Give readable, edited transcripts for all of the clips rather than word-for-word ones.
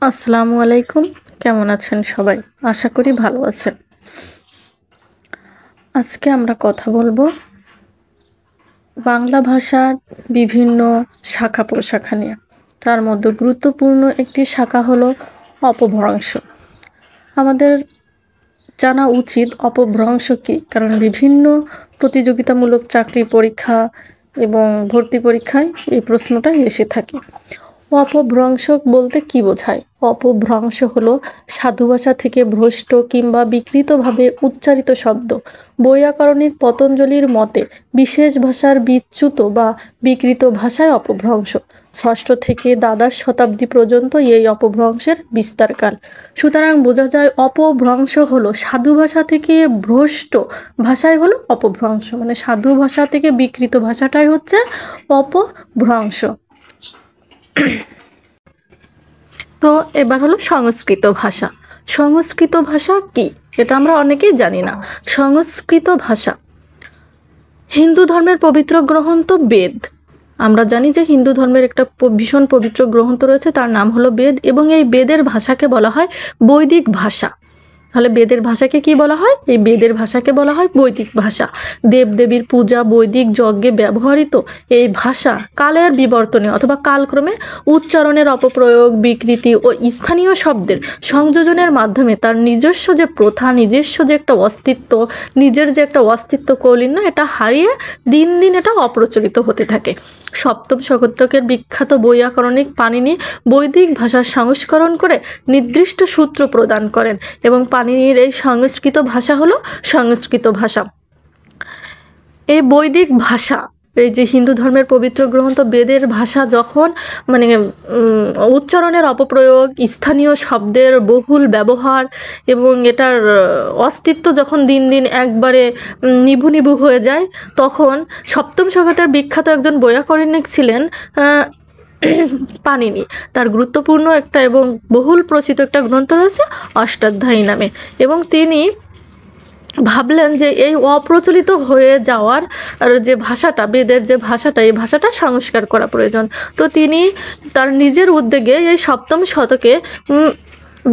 আসসালামু আলাইকুম। কেমন আছেন সবাই? আশা করি ভালো আছেন। আজকে আমরা কথা বলবো বাংলা ভাষার বিভিন্ন শাখা প্রশাখা নিয়ে। তার মধ্যে গুরুত্বপূর্ণ একটি শাখা হলো অপভ্রংশ। আমাদের জানা উচিত অপভ্রংশ কী, কারণ বিভিন্ন প্রতিযোগিতামূলক চাকরি পরীক্ষা এবং ভর্তি পরীক্ষায় এই প্রশ্নটা এসে থাকে। অপভ্রংশ বলতে কি বোঝায়? অপভ্রংশ হলো সাধু ভাষা থেকে ভ্রষ্ট কিংবা বিকৃতভাবে উচ্চারিত শব্দ। বৈয়াকরণিক পতঞ্জলির মতে বিশেষ ভাষার বিচ্যুত বা বিকৃত ভাষায় অপভ্রংশ। ষষ্ঠ থেকে দ্বাদশ শতাব্দী পর্যন্ত এই অপভ্রংশের বিস্তারকাল। সুতরাং বোঝা যায় অপভ্রংশ হলো সাধু ভাষা থেকে ভ্রষ্ট ভাষায় হলো অপভ্রংশ, মানে সাধু ভাষা থেকে বিকৃত ভাষাটাই হচ্ছে অপভ্রংশ। তো এবার হলো সংস্কৃত ভাষা। সংস্কৃত ভাষা কি, এটা আমরা অনেকেই জানি না। সংস্কৃত ভাষা হিন্দু ধর্মের পবিত্র গ্রন্থ বেদ। আমরা জানি যে হিন্দু ধর্মের একটা ভীষণ পবিত্র গ্রন্থ রয়েছে, তার নাম হলো বেদ, এবং এই বেদের ভাষাকে বলা হয় বৈদিক ভাষা। তাহলে বেদের ভাষাকে কি বলা হয়? এই বেদের ভাষাকে বলা হয় বৈদিক ভাষা। দেবদেবীর পূজা, বৈদিক যজ্ঞে ব্যবহৃত এই ভাষা কালের বিবর্তনে অথবা কালক্রমে উচ্চারণের অপপ্রয়োগ, বিকৃতি ও স্থানীয় শব্দের সংযোজনের মাধ্যমে তার নিজস্ব যে প্রথা, নিজস্ব যে একটা অস্তিত্ব, নিজের যে একটা অস্তিত্ব কৌলিন্য, এটা হারিয়ে দিন দিন এটা অপ্রচলিত হতে থাকে। সপ্তম শতকের বিখ্যাত বৈয়াকরণিক পাণিনি বৈদিক ভাষার সংস্করণ করে নির্দিষ্ট সূত্র প্রদান করেন, এবং পাণিনির এই সংস্কৃত ভাষা হলো সংস্কৃত ভাষা। এই বৈদিক ভাষা, এই যে হিন্দু ধর্মের পবিত্র গ্রন্থ বেদের ভাষা যখন মানে উচ্চারণের অপপ্রয়োগ, স্থানীয় শব্দের বহুল ব্যবহার এবং এটার অস্তিত্ব যখন দিন দিন একবারে নিভু নিভু হয়ে যায়, তখন সপ্তম শতকের বিখ্যাত একজন বৈয়াকরণিক ছিলেন পাণিনি। তার গুরুত্বপূর্ণ একটা এবং বহুল প্রচিত একটা গ্রন্থ রয়েছে অষ্টাধ্যায়ী নামে, এবং তিনি ভাবলেন যে এই অপ্রচলিত হয়ে যাওয়ার যে ভাষাটা, বেদের যে ভাষাটা, এই ভাষাটা সংস্কার করা প্রয়োজন। তো তিনি তার নিজের উদ্যোগে এই সপ্তম শতকে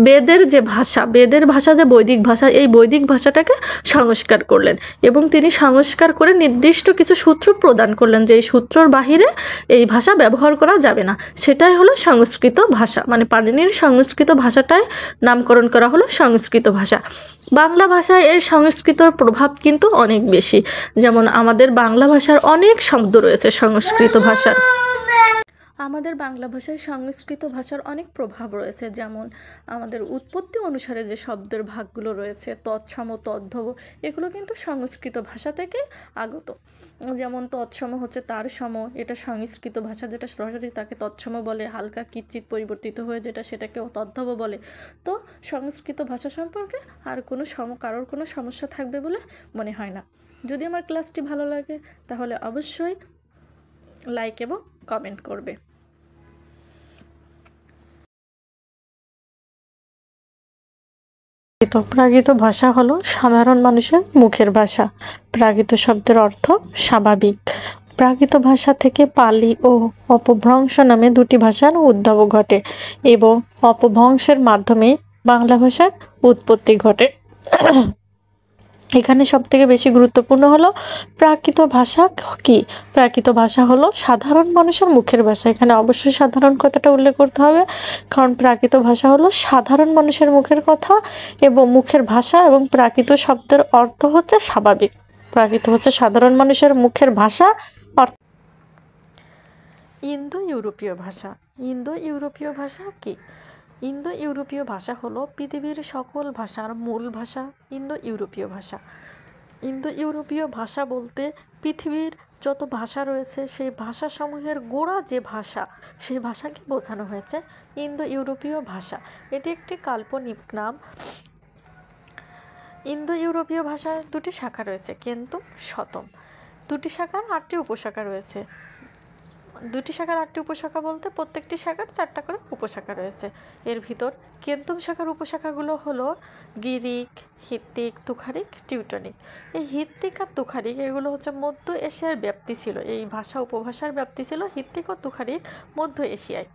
বেদের যে ভাষা, বেদের ভাষা যে বৈদিক ভাষা, এই বৈদিক ভাষাটাকে সংস্কার করলেন, এবং তিনি সংস্কার করে নির্দিষ্ট কিছু সূত্র প্রদান করলেন যে এই সূত্রর বাহিরে এই ভাষা ব্যবহার করা যাবে না। সেটাই হলো সংস্কৃত ভাষা, মানে পাণিনির সংস্কৃত ভাষাটায় নামকরণ করা হলো সংস্কৃত ভাষা। বাংলা ভাষায় এর সংস্কৃতর প্রভাব কিন্তু অনেক বেশি। যেমন আমাদের বাংলা ভাষার অনেক শব্দ রয়েছে সংস্কৃত ভাষার। আমাদের বাংলা ভাষায় সংস্কৃত ভাষার অনেক প্রভাব রয়েছে। যেমন আমাদের উৎপত্তি অনুসারে যে শব্দের ভাগগুলো রয়েছে, তৎসম, তদ্ভব, এগুলো কিন্তু সংস্কৃত ভাষা থেকে আগত। যেমন তৎসম হচ্ছে তার সম, এটা সংস্কৃত ভাষা, যেটা সরাসরি তাকে তৎসম বলে, হালকা কিঞ্চিত পরিবর্তিত হয়ে যেটা, সেটাকেও তদ্ভব বলে। তো সংস্কৃত ভাষা সম্পর্কে আর কোনো কারোর কোনো সমস্যা থাকবে বলে মনে হয় না। যদি আমার ক্লাসটি ভালো লাগে তাহলে অবশ্যই লাইক এবং কমেন্ট করবে। প্রাকৃত ভাষা হলো সাধারণ মানুষের মুখের ভাষা। প্রাকৃত শব্দের অর্থ স্বাভাবিক। প্রাকৃত ভাষা থেকে পালি ও অপভ্রংশ নামে দুটি ভাষার উদ্ভব ঘটে, এবং অপভ্রংশের মাধ্যমে বাংলা ভাষার উৎপত্তি ঘটে। এখানে সবথেকে বেশি গুরুত্বপূর্ণ হলো প্রাকৃত ভাষা কি। প্রাকৃত ভাষা হলো সাধারণ মানুষের মুখের ভাষা। এখানে অবশ্যই সাধারণ কথাটা উল্লেখ করতে হবে, কারণ প্রাকৃত ভাষা হলো সাধারণ মানুষের মুখের কথা এবং মুখের ভাষা, এবং প্রাকৃত শব্দের অর্থ হচ্ছে স্বাভাবিক। প্রাকৃত হচ্ছে সাধারণ মানুষের মুখের ভাষা। ইন্দো ইউরোপীয় ভাষা। ইন্দো ইউরোপীয় ভাষা কি? ইন্দো ইউরোপীয় ভাষা হলো পৃথিবীর সকল ভাষার মূল ভাষা ইন্দো ইউরোপীয় ভাষা। ইন্দো ইউরোপীয় ভাষা বলতে পৃথিবীর যত ভাষা রয়েছে সেই ভাষাসমূহের গোড়া যে ভাষা, সেই ভাষাকে বোঝানো হয়েছে ইন্দো ইউরোপীয় ভাষা। এটি একটি কাল্পনিক নাম। ইন্দো ইউরোপীয় ভাষার দুটি শাখা রয়েছে, কেন্তুম, শতম। দুটি শাখার 8টি উপশাখা রয়েছে। দুটি শাখার 8টি উপশাখা বলতে প্রত্যেকটি শাখার 4টা করে উপশাখা রয়েছে। এর ভিতর কেন্তুম শাখার উপশাখাগুলো হলো গিরিক, হিত্তিক, তুখারিক, টিউটনিক। এই হিত্তিক আর তুখারিক এগুলো হচ্ছে মধ্য এশিয়ার ব্যাপ্তি ছিল। এই ভাষা উপভাষার ব্যাপ্তি ছিল হিত্তিক ও তুখারিক মধ্য এশিয়ায়।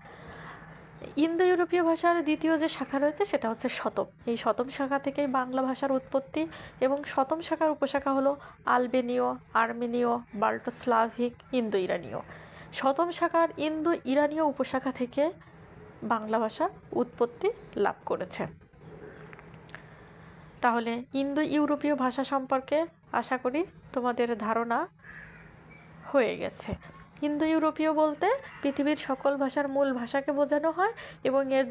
ইন্দো ইউরোপীয় ভাষার দ্বিতীয় যে শাখা রয়েছে সেটা হচ্ছে শতম। এই শতম শাখা থেকেই বাংলা ভাষার উৎপত্তি, এবং শতম শাখার উপশাখা হলো আলবেনীয়, আর্মেনীয়, বাল্টোস্লাভিক, ইন্দো ইরানীয়। শতম শাখার ইন্দো ইরানীয় উপশাখা থেকে বাংলা ভাষা উৎপত্তি লাভ করেছে। তাহলে ইন্দো ইউরোপীয় ভাষা সম্পর্কে আশা করি তোমাদের ধারণা হয়ে গেছে। ইন্দো ইউরোপীয় বলতে পৃথিবীর সকল ভাষার মূল ভাষাকে বোঝানো হয়, এবং এর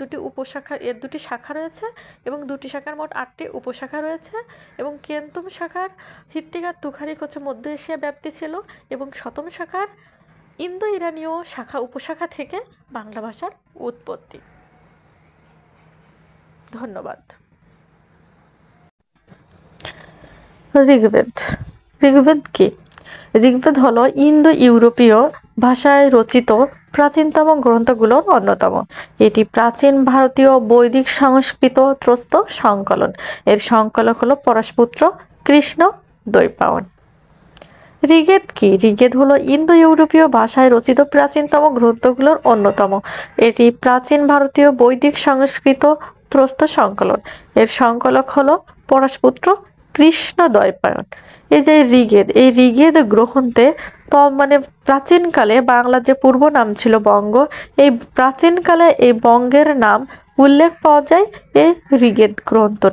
দুটি শাখা রয়েছে, এবং দুটি শাখার মোট 8টি উপশাখা রয়েছে, এবং কেন্তুম শাখার হিত্তিকার তুখারিক হচ্ছে মধ্য এশিয়া ব্যাপ্তি ছিল, এবং শতম শাখার ইন্দো ইরানীয় উপশাখা থেকে বাংলা ভাষার উৎপত্তি। ধন্যবাদ। ঋগ্বেদ। ঋগ্বেদ কি? ঋগ্বেদ হলো ইন্দো ইউরোপীয় ভাষায় রচিত প্রাচীনতম গ্রন্থগুলোর অন্যতম। এটি প্রাচীন ভারতীয় বৈদিক সংস্কৃত ত্রস্ত সংকলন। এর সংকলক হলো পরাশপুত্র কৃষ্ণ দ্বৈপায়ন। ঋগ্বেদ কি? ঋগ্বেদ হলো ইন্দো ইউরোপীয় ভাষায় রচিত প্রাচীনতম গ্রন্থগুলোর অন্যতম। এটি প্রাচীন ভারতীয় বৈদিক সংস্কৃত ত্রস্ত সংকলন। এর সংকলক হলো পরাশপুত্র কৃষ্ণ দ্বৈপায়ন। এই যে ঋগ্বেদ, এই ঋগ্বেদ গ্রন্থে প্রাচীনকালে বাংলার যে পূর্ব নাম ছিল বঙ্গ, এই প্রাচীনকালে এই বঙ্গের নাম উল্লেখ পাওয়া যায় এই ঋগ্বেদ গ্রন্থ।